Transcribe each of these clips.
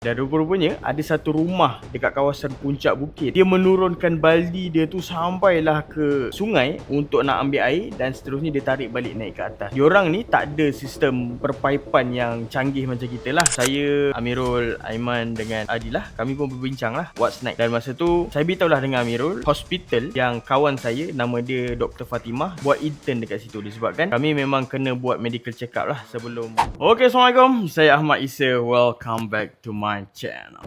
Dan rupa-rupanya ada satu rumah dekat kawasan puncak bukit. Dia menurunkan baldi dia tu sampailah ke sungai untuk nak ambil air dan seterusnya dia tarik balik naik ke atas. Diorang ni tak ada sistem perpaipan yang canggih macam kita lah. Saya, Amirul, Aiman dengan Adilah, kami pun berbincang lah what's next. Dan masa tu saya beritahu lah dengan Amirul, hospital yang kawan saya nama dia Dr. Fatimah buat intern dekat situ, disebabkan kami memang kena buat medical check up lah sebelum. Okay, Assalamualaikum. Saya Ahmad Isa. Welcome back to my channel.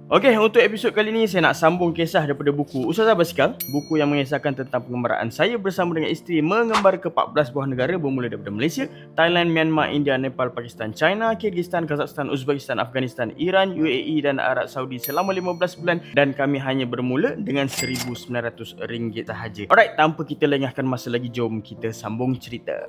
Okey, untuk episod kali ni saya nak sambung kisah daripada buku Ustazah Basikal, buku yang mengisahkan tentang pengembaraan saya bersama dengan isteri mengembar ke 14 buah negara bermula daripada Malaysia, Thailand, Myanmar, India, Nepal, Pakistan, China, Kyrgyzstan, Kazakhstan, Uzbekistan, Afghanistan, Iran, UAE dan Arab Saudi selama 15 bulan dan kami hanya bermula dengan RM1,900 sahaja. Alright, tanpa kita lengahkan masa lagi, jom kita sambung cerita.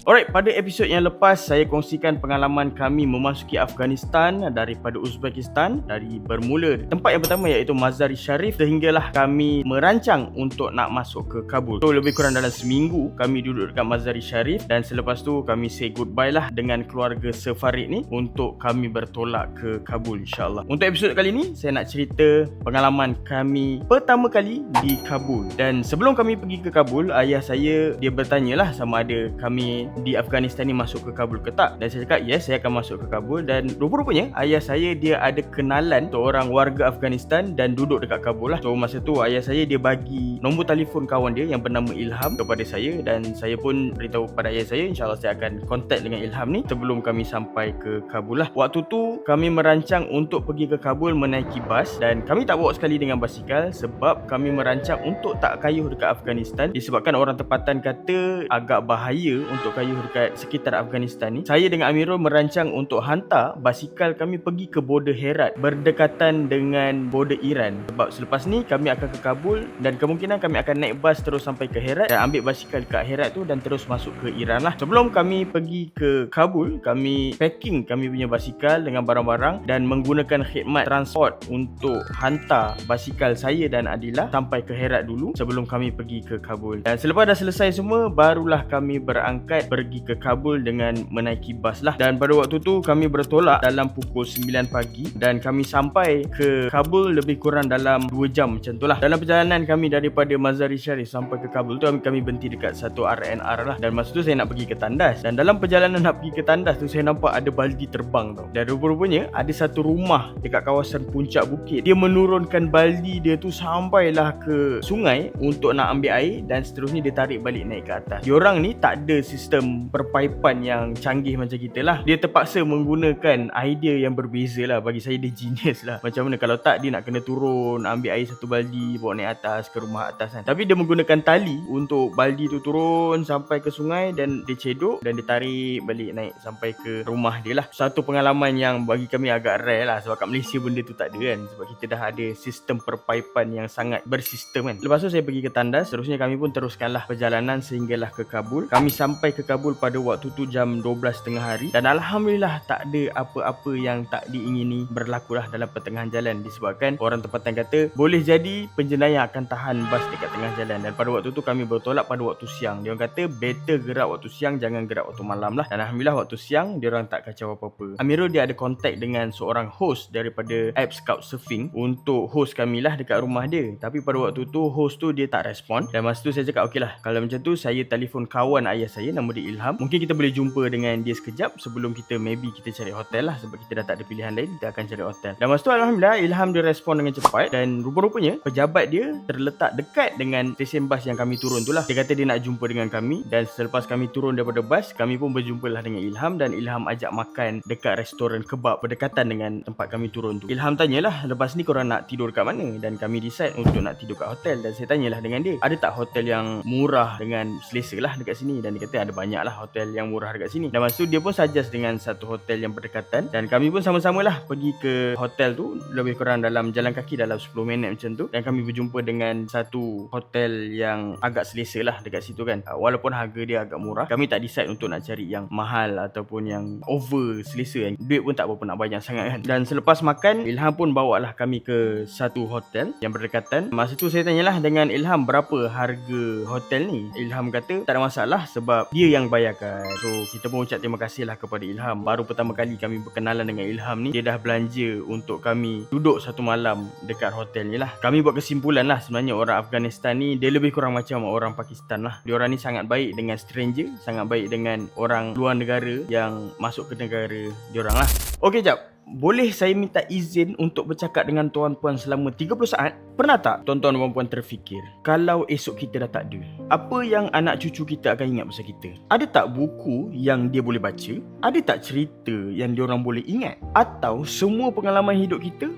Alright, pada episod yang lepas saya kongsikan pengalaman kami memasuki Afghanistan daripada Uzbekistan, dari bermula tempat yang pertama iaitu Mazar-i Sharif sehinggalah kami merancang untuk nak masuk ke Kabul. So lebih kurang dalam seminggu kami duduk dekat Mazar-i Sharif dan selepas tu kami say goodbye lah dengan keluarga Sir Farid ni untuk kami bertolak ke Kabul, insyaAllah. Untuk episod kali ni saya nak cerita pengalaman kami pertama kali di Kabul. Dan sebelum kami pergi ke Kabul, ayah saya dia bertanyalah sama ada kami di Afghanistan ni masuk ke Kabul ke tak. Dan saya cakap yes, saya akan masuk ke Kabul. Dan rupa-rupanya ayah saya dia ada kenalan seorang warga Afghanistan dan duduk dekat Kabul lah. So masa tu ayah saya dia bagi nombor telefon kawan dia yang bernama Ilham kepada saya, dan saya pun beritahu kepada ayah saya insyaAllah saya akan kontak dengan Ilham ni sebelum kami sampai ke Kabul lah. Waktu tu kami merancang untuk pergi ke Kabul menaiki bas, dan kami tak bawa sekali dengan basikal sebab kami merancang untuk tak kayuh dekat Afghanistan disebabkan orang tempatan kata agak bahaya untuk kayuh dekat sekitar Afghanistan ni. Saya dengan Amirul merancang untuk hantar basikal kami pergi ke border Herat berdekatan dengan border Iran, sebab selepas ni kami akan ke Kabul dan kemungkinan kami akan naik bas terus sampai ke Herat dan ambil basikal kat Herat tu dan terus masuk ke Iran lah. Sebelum kami pergi ke Kabul, kami packing kami punya basikal dengan barang-barang dan menggunakan khidmat transport untuk hantar basikal saya dan Adilah sampai ke Herat dulu sebelum kami pergi ke Kabul. Dan selepas dah selesai semua, barulah kami berangkat pergi ke Kabul dengan menaiki bas lah. Dan pada waktu tu kami bertolak dalam pukul 9 pagi dan kami sampai ke Kabul lebih kurang dalam 2 jam macam tu lah. Dalam perjalanan kami daripada Mazar-i Sharif sampai ke Kabul tu kami berhenti dekat satu RNR lah. Dan masa tu saya nak pergi ke tandas, dan dalam perjalanan nak pergi ke tandas tu saya nampak ada baldi terbang tau. Dan rupa-rupanya ada satu rumah dekat kawasan puncak bukit. Dia menurunkan baldi dia tu sampailah ke sungai untuk nak ambil air dan seterusnya dia tarik balik naik ke atas. Diorang ni tak ada sistem perpaipan yang canggih macam kita lah. Dia terpaksa menggunakan idea yang berbeza lah. Bagi saya dia genius lah. Macam mana kalau tak dia nak kena turun ambil air satu baldi bawa naik atas ke rumah atas kan. Tapi dia menggunakan tali untuk baldi tu turun sampai ke sungai dan dia cedok dan dia tarik balik naik sampai ke rumah dia lah. Satu pengalaman yang bagi kami agak rare lah sebab kat Malaysia benda tu tak ada kan, sebab kita dah ada sistem perpaipan yang sangat bersistem kan. Lepas tu saya pergi ke tandas, terusnya kami pun teruskanlah perjalanan sehinggalah ke Kabul. Kami sampai ke Kabul pada waktu tu jam 12 tengah hari dan alhamdulillah tak ada apa-apa yang tak diingini berlaku lah dalam pertengahan jalan, disebabkan orang tempatan kata boleh jadi penjenayah akan tahan bas dekat tengah jalan. Dan pada waktu tu kami bertolak pada waktu siang. Dia orang kata better gerak waktu siang, jangan gerak waktu malam lah. Dan alhamdulillah waktu siang dia orang tak kacau apa-apa. Amirul dia ada kontak dengan seorang host daripada app Couchsurfing untuk host kami lah dekat rumah dia. Tapi pada waktu tu host tu dia tak respon. Dan masa tu saya cakap okey lah, kalau macam tu saya telefon kawan ayah saya nama dia Ilham. Mungkin kita boleh jumpa dengan dia sekejap sebelum kita maybe kita cari hotel lah, sebab kita dah tak ada pilihan lain, kita akan cari hotel. Dan masa tu alhamdulillah Ilham dia respon dengan cepat dan rupa-rupanya pejabat dia terletak dekat dengan stesen bas yang kami turun tu lah. Dia kata dia nak jumpa dengan kami dan selepas kami turun daripada bas, kami pun berjumpa lah dengan Ilham dan Ilham ajak makan dekat restoran kebab berdekatan dengan tempat kami turun tu. Ilham tanyalah lepas ni korang nak tidur kat mana, dan kami decide untuk nak tidur kat hotel. Dan saya tanyalah dengan dia, ada tak hotel yang murah dengan selesa lah dekat sini, dan dia kata ada banyak banyak lah hotel yang murah dekat sini. Dan masa tu dia pun suggest dengan satu hotel yang berdekatan, dan kami pun sama-sama lah pergi ke hotel tu, lebih kurang dalam jalan kaki dalam 10 minit macam tu. Dan kami berjumpa dengan satu hotel yang agak selesa lah dekat situ kan. Walaupun harga dia agak murah, kami tak decide untuk nak cari yang mahal ataupun yang over selesa kan. Duit pun tak berapa nak banyak sangat kan. Dan selepas makan, Ilham pun bawa lah kami ke satu hotel yang berdekatan. Masa tu saya tanyalah dengan Ilham berapa harga hotel ni. Ilham kata tak ada masalah sebab dia yang bayarkan. So kita pun ucap terima kasih lah kepada Ilham. Baru pertama kali kami berkenalan dengan Ilham ni, dia dah belanja untuk kami duduk satu malam dekat hotel ni lah. Kami buat kesimpulan lah, sebenarnya orang Afghanistan ni dia lebih kurang macam orang Pakistan lah. Diorang ni sangat baik dengan stranger, sangat baik dengan orang luar negara yang masuk ke negara diorang lah. Okey jap, boleh saya minta izin untuk bercakap dengan tuan-puan selama 30 saat? Pernah tak tuan-tuan dan puan-puan terfikir, kalau esok kita dah tak ada, apa yang anak cucu kita akan ingat pasal kita? Ada tak buku yang dia boleh baca? Ada tak cerita yang diorang boleh ingat? Atau semua pengalaman hidup kita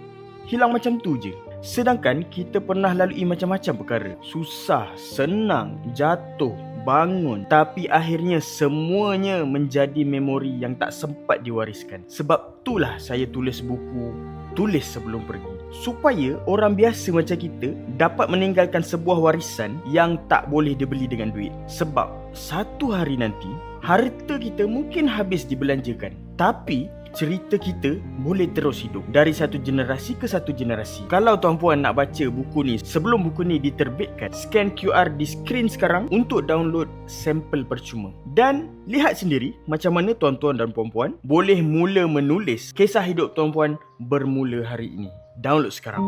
hilang macam tu je? Sedangkan kita pernah lalui macam-macam perkara. Susah, senang, jatuh, bangun. Tapi akhirnya semuanya menjadi memori yang tak sempat diwariskan. Sebab itulah saya tulis buku Tulis Sebelum Pergi, supaya orang biasa macam kita dapat meninggalkan sebuah warisan yang tak boleh dibeli dengan duit. Sebab satu hari nanti harta kita mungkin habis dibelanjakan, tapi cerita kita boleh terus hidup dari satu generasi ke satu generasi. Kalau tuan-puan nak baca buku ni sebelum buku ni diterbitkan, scan QR di skrin sekarang untuk download sampel percuma. Dan lihat sendiri macam mana tuan-tuan dan puan-puan boleh mula menulis kisah hidup tuan-puan bermula hari ini. Download sekarang.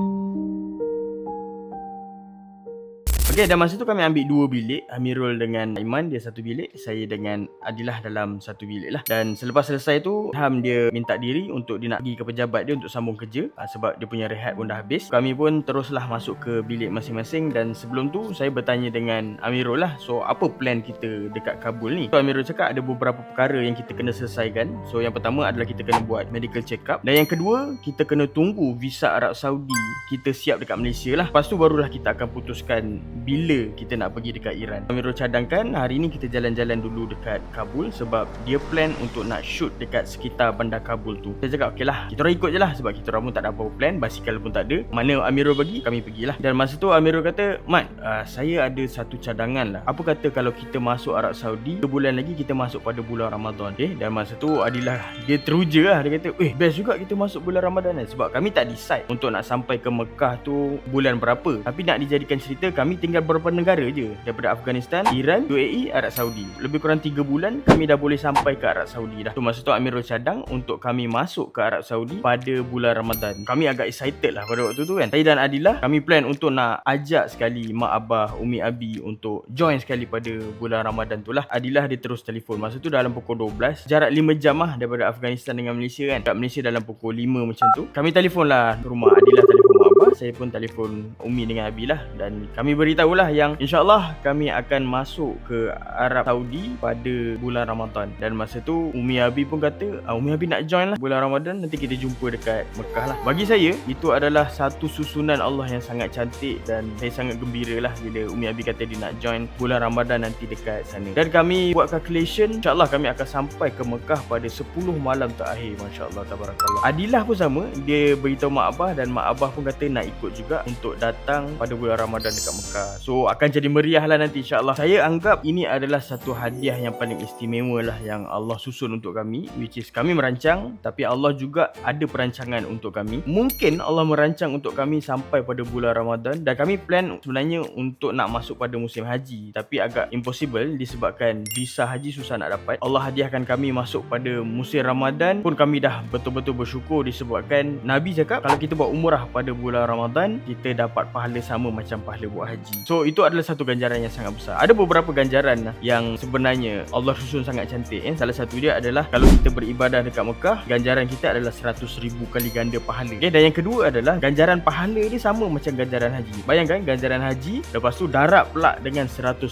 Okey, dan masa tu kami ambil 2 bilik. Amirul dengan Aiman dia satu bilik, saya dengan Adilah dalam satu bilik lah. Dan selepas selesai tu, Ilham dia minta diri untuk dia nak pergi ke pejabat dia untuk sambung kerja, sebab dia punya rehat pun dah habis. Kami pun teruslah masuk ke bilik masing-masing. Dan sebelum tu saya bertanya dengan Amirul lah, so apa plan kita dekat Kabul ni? So Amirul cakap ada beberapa perkara yang kita kena selesaikan. So yang pertama adalah kita kena buat medical check up, dan yang kedua kita kena tunggu visa Arab Saudi kita siap dekat Malaysia lah. Lepas tu barulah kita akan putuskan bila kita nak pergi dekat Iran. Amirul cadangkan hari ni kita jalan-jalan dulu dekat Kabul sebab dia plan untuk nak shoot dekat sekitar bandar Kabul tu. Saya cakap okey lah, kita orang ikut je lah sebab kita orang pun tak ada apa-apa plan, basikal pun tak ada. Mana Amirul pergi, kami pergilah. Dan masa tu Amirul kata, Mat, saya ada satu cadangan lah. Apa kata kalau kita masuk Arab Saudi, 2 bulan lagi kita masuk pada bulan Ramadan. Okay? Dan masa tu Adilah dia teruja lah. Dia kata, best juga kita masuk bulan Ramadan lah. Sebab kami tak decide untuk nak sampai ke Mekah tu bulan berapa. Tapi nak dijadikan cerita, kami tinggal beberapa negara je, daripada Afghanistan, Iran, UAE, Arab Saudi. Lebih kurang 3 bulan kami dah boleh sampai ke Arab Saudi dah. So masa tu Amirul cadang untuk kami masuk ke Arab Saudi pada bulan Ramadan. Kami agak excited lah pada waktu tu kan. Saya dan Adilah kami plan untuk nak ajak sekali mak abah, umi abi untuk join sekali pada bulan Ramadan tu lah. Adilah dia terus telefon. Masa tu dalam pukul 12, jarak 5 jam lah daripada Afghanistan dengan Malaysia kan. Kat Malaysia dalam pukul 5 macam tu. Kami telefon lah rumah. Adilah telefon mak abah, saya pun telefon umi dengan abi lah. Dan kami beritahulah yang insyaAllah kami akan masuk ke Arab Saudi pada bulan Ramadan. Dan masa tu Umi Abi pun kata, Umi Abi nak join lah bulan Ramadan, nanti kita jumpa dekat Mekah lah. Bagi saya itu adalah satu susunan Allah yang sangat cantik, dan saya sangat gembira lah bila Umi Abi kata dia nak join bulan Ramadan nanti dekat sana. Dan kami buat calculation, insyaAllah kami akan sampai ke Mekah pada 10 malam terakhir. Masya Allah, tabarakallah. Adilah pun sama, dia beritahu mak abah, dan mak abah pun kata nak ikut juga untuk datang pada bulan Ramadan dekat Mekah. So akan jadi meriah lah nanti insyaAllah. Saya anggap ini adalah satu hadiah yang paling istimewa lah yang Allah susun untuk kami, which is kami merancang, tapi Allah juga ada perancangan untuk kami. Mungkin Allah merancang untuk kami sampai pada bulan Ramadan, dan kami plan sebenarnya untuk nak masuk pada musim haji, tapi agak impossible disebabkan visa haji susah nak dapat. Allah hadiahkan kami masuk pada musim Ramadan pun kami dah betul-betul bersyukur, disebabkan Nabi cakap kalau kita buat umrah pada bulan Ramadan kita dapat pahala sama macam pahala buat haji. So itu adalah satu ganjaran yang sangat besar. Ada beberapa ganjaran yang sebenarnya Allah susun sangat cantik. Salah satu dia adalah kalau kita beribadah dekat Mekah, ganjaran kita adalah 100,000 kali ganda pahala. Dan yang kedua adalah ganjaran pahala dia sama macam ganjaran haji. Bayangkan ganjaran haji, lepas tu darab pula dengan 100,000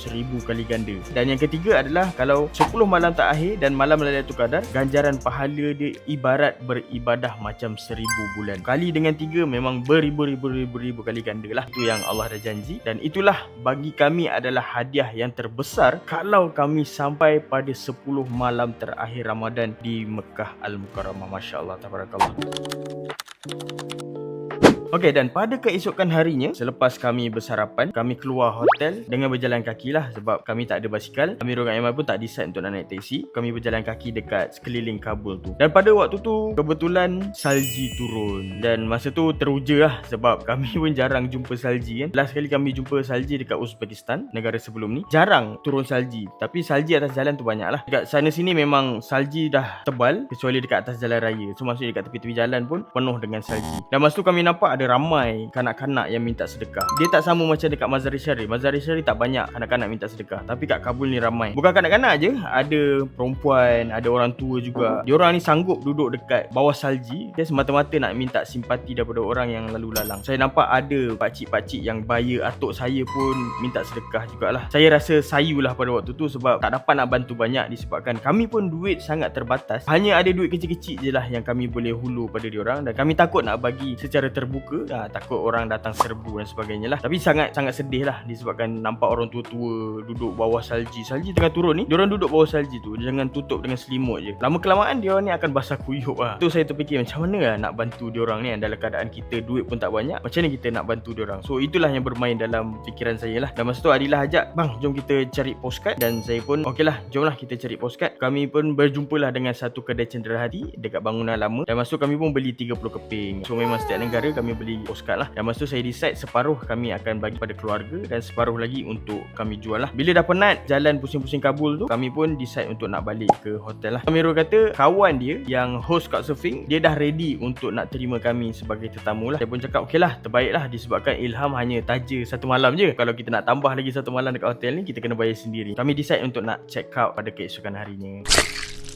kali ganda. Dan yang ketiga adalah kalau 10 malam terakhir dan malam Lailatul Qadar, ganjaran pahala dia ibarat beribadah macam 1000 bulan. Kali dengan 3 memang beribu beribu kali ganda lah. Itu yang Allah dah janji, dan itulah bagi kami adalah hadiah yang terbesar kalau kami sampai pada 10 malam terakhir Ramadan di Mekah Al-Mukarramah. Masya Allah, tabarakallah. Okey, dan pada keesokan harinya selepas kami bersarapan, kami keluar hotel dengan berjalan kaki lah sebab kami tak ada basikal. Amirul dengan Aiman pun tak decide untuk nak naik teksi. Kami berjalan kaki dekat sekeliling Kabul tu. Dan pada waktu tu kebetulan salji turun, dan masa tu teruja lah sebab kami pun jarang jumpa salji kan. Last kali kami jumpa salji dekat Uzbekistan, negara sebelum ni, jarang turun salji. Tapi salji atas jalan tu banyak lah. Dekat sana sini memang salji dah tebal, kecuali dekat atas jalan raya. So maksudnya dekat tepi-tepi jalan pun penuh dengan salji. Dan masa tu kami nampak ada ramai kanak-kanak yang minta sedekah. Dia tak sama macam dekat Mazar-i Sharif. Mazar-i Sharif tak banyak kanak-kanak minta sedekah, tapi kat Kabul ni ramai. Bukan kanak-kanak je, ada perempuan, ada orang tua juga. Diorang ni sanggup duduk dekat bawah salji dia semata-mata nak minta simpati daripada orang yang lalu lalang. Saya nampak ada pakcik-pakcik yang baya atuk saya pun minta sedekah jugalah. Saya rasa sayulah pada waktu tu sebab tak dapat nak bantu banyak disebabkan kami pun duit sangat terbatas. Hanya ada duit kecil-kecil je lah yang kami boleh hulu pada diorang, dan kami takut nak bagi secara terbuka. Takut orang datang serbu dan sebagainya lah. Tapi sangat sedih lah disebabkan nampak orang tua-tua duduk bawah salji. Salji tengah turun ni, diorang duduk bawah salji tu jangan tutup dengan selimut je. Lama kelamaan diorang ni akan basah kuyup lah. Tu saya terfikir macam mana lah nak bantu diorang ni dalam keadaan kita duit pun tak banyak. Macam mana kita nak bantu diorang? So itulah yang bermain dalam fikiran saya lah. Dan masa tu Adilah ajak, bang jom kita cari postcard. Dan saya pun okey lah, jomlah kita cari postcard. Kami pun berjumpa lah dengan satu kedai cenderawasih dekat bangunan lama. Dan masa tu kami pun beli 30 keping. So memang setiap negara kami beli postcard lah. Dan masa tu saya decide separuh kami akan bagi pada keluarga dan separuh lagi untuk kami jual lah. Bila dah penat jalan pusing-pusing Kabul tu, kami pun decide untuk nak balik ke hotel lah. Amirul kata kawan dia yang host Couchsurfing, dia dah ready untuk nak terima kami sebagai tetamu lah. Saya pun cakap okey lah, terbaik lah disebabkan Ilham hanya taja 1 malam je. Kalau kita nak tambah lagi 1 malam dekat hotel ni, kita kena bayar sendiri. Kami decide untuk nak check out pada keesokan harinya.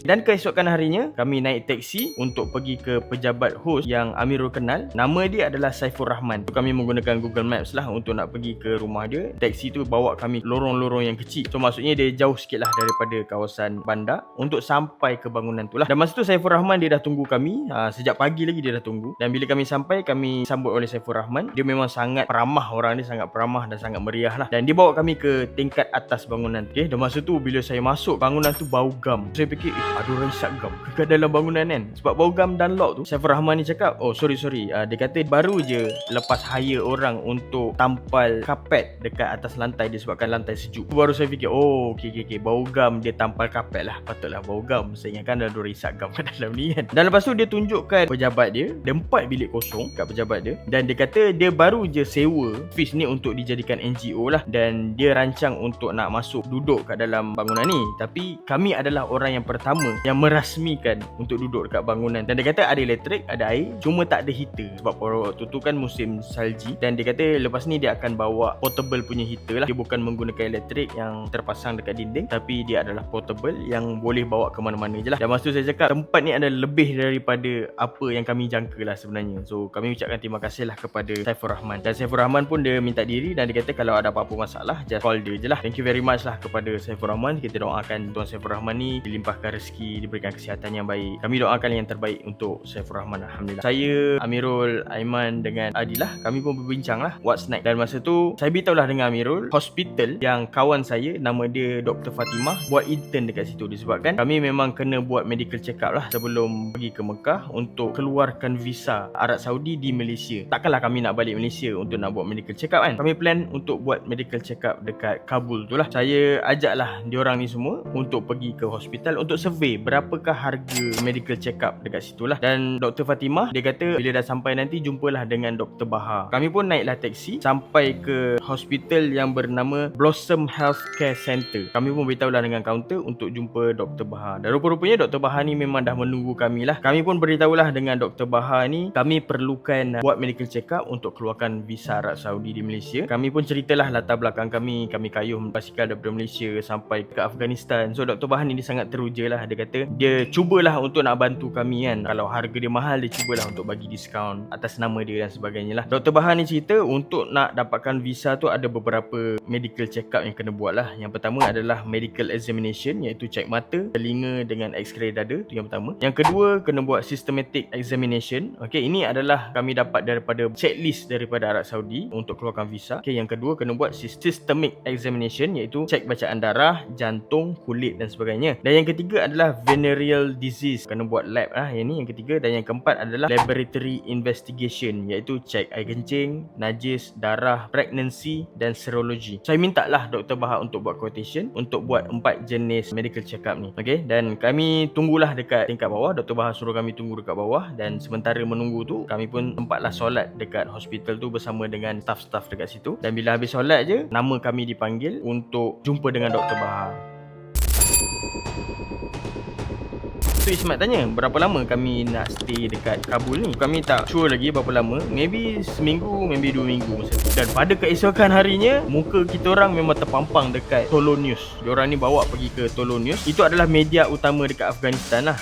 Dan keesokan harinya kami naik teksi untuk pergi ke pejabat host yang Amirul kenal. Nama dia adalah Saiful Rahman. Kami menggunakan Google Maps lah untuk nak pergi ke rumah dia. Teksi tu bawa kami lorong-lorong yang kecil. So maksudnya dia jauh sikit lah daripada kawasan bandar untuk sampai ke bangunan tu lah. Dan masa tu Saiful Rahman dia dah tunggu kami. Sejak pagi lagi dia dah tunggu. Dan bila kami sampai, kami sambut oleh Saiful Rahman. Dia memang sangat peramah, orang dia sangat peramah dan sangat meriah lah. Dan dia bawa kami ke tingkat atas bangunan. Okay? Dan masa tu bila saya masuk, bangunan tu bau gam. Saya fikir ada orang isap gam ke dalam bangunan kan. Sebab bau gam dan lock tu, Saiful Rahman ni cakap, oh sorry dia kata baru je lepas hire orang untuk tampal kapet dekat atas lantai disebabkan lantai sejuk. Baru saya fikir, oh okey, bau gam dia tampal kapet lah, patutlah bau gam. Saya ingatkan ada orang isap gam kat dalam ni kan. Dan lepas tu dia tunjukkan pejabat dia, ada 4 bilik kosong kat pejabat dia. Dan dia kata dia baru je sewa office ni untuk dijadikan NGO lah. Dan dia rancang untuk nak masuk duduk kat dalam bangunan ni. Tapi kami adalah orang yang pertama yang merasmikan untuk duduk dekat bangunan. Dan dia kata ada elektrik, ada air, cuma tak ada heater sebab waktu tu kan musim salji. Dan dia kata lepas ni dia akan bawa portable punya heater lah. Dia bukan menggunakan elektrik yang terpasang dekat dinding, tapi dia adalah portable yang boleh bawa ke mana-mana je lah. Dan masa tu saya cakap tempat ni ada lebih daripada apa yang kami jangka lah sebenarnya. So kami ucapkan terima kasih lah kepada Saiful Rahman. Dan Saiful Rahman pun dia minta diri dan dia kata kalau ada apa-apa masalah just call dia je lah. Thank you very much lah kepada Saiful Rahman. Kita doakan Tuan Saiful Rahman ni dilimpahkan rezeki, diberikan kesihatan yang baik. Kami doakan yang terbaik untuk Saiful Rahman, alhamdulillah. Saya, Amirul, Aiman dengan Adilah, kami pun berbincang lah what's next. Dan masa tu saya beritahu lah dengan Amirul, hospital yang kawan saya nama dia Dr. Fatimah buat intern dekat situ disebabkan kami memang kena buat medical check up lah sebelum pergi ke Mekah untuk keluarkan visa Arab Saudi di Malaysia. Takkanlah kami nak balik Malaysia untuk nak buat medical check up kan. Kami plan untuk buat medical check up dekat Kabul tu lah. Saya ajaklah diorang ni semua untuk pergi ke hospital untuk survey berapakah harga medical check up dekat situ lah. Dan Dr. Fatimah dia kata bila dah sampai nanti jumpalah dengan Dr. Bahar. Kami pun naiklah teksi sampai ke hospital yang bernama Blossom Healthcare Center. Kami pun beritahulah dengan kaunter untuk jumpa Dr. Bahar. Dan rupa-rupanya Dr. Bahar ni memang dah menunggu kami lah. Kami pun beritahulah dengan Dr. Bahar ni kami perlukan buat medical check up untuk keluarkan visa Arab Saudi di Malaysia. Kami pun ceritalah latar belakang kami kayuh basikal daripada Malaysia sampai ke Afghanistan. So Dr. Bahar ni dia sangat teruja lah. lah. Dia kata dia cubalah untuk nak bantu kami kan. Kalau harga dia mahal, dia cubalah untuk bagi diskaun atas nama dia dan sebagainya lah. Dr. Bahar ni cerita untuk nak dapatkan visa tu ada beberapa medical check up yang kena buat lah. Yang pertama adalah medical examination, iaitu cek mata, telinga dengan x-ray dada. Tu yang pertama. Yang kedua, kena buat systematic examination. Okay, ini adalah kami dapat daripada checklist daripada Arab Saudi untuk keluarkan visa. Okay, yang kedua kena buat systemic examination, iaitu cek bacaan darah, jantung, kulit dan sebagainya. Dan yang ketiga adalah venereal disease, kena buat lab lah. Yang ni yang ketiga. Dan yang keempat adalah laboratory investigation, iaitu cek air kencing, najis, darah, pregnancy dan serologi. Saya minta lah Dr. Bahar untuk buat quotation untuk buat 4 jenis medical check up ni. Okay, dan kami tunggulah dekat tingkat bawah. Dr. Bahar suruh kami tunggu dekat bawah, dan sementara menunggu tu kami pun sempatlah solat dekat hospital tu bersama dengan staff-staff dekat situ. Dan bila habis solat je, nama kami dipanggil untuk jumpa dengan Dr. Bahar. So Ismat tanya, berapa lama kami nak stay dekat Kabul ni? Kami tak sure lagi berapa lama. Maybe seminggu, maybe 2 minggu macam tu. Dan pada keesokan harinya, muka kita orang memang terpampang dekat Tolo News. Diorang ni bawa pergi ke Tolo News. Itu adalah media utama dekat Afghanistan lah.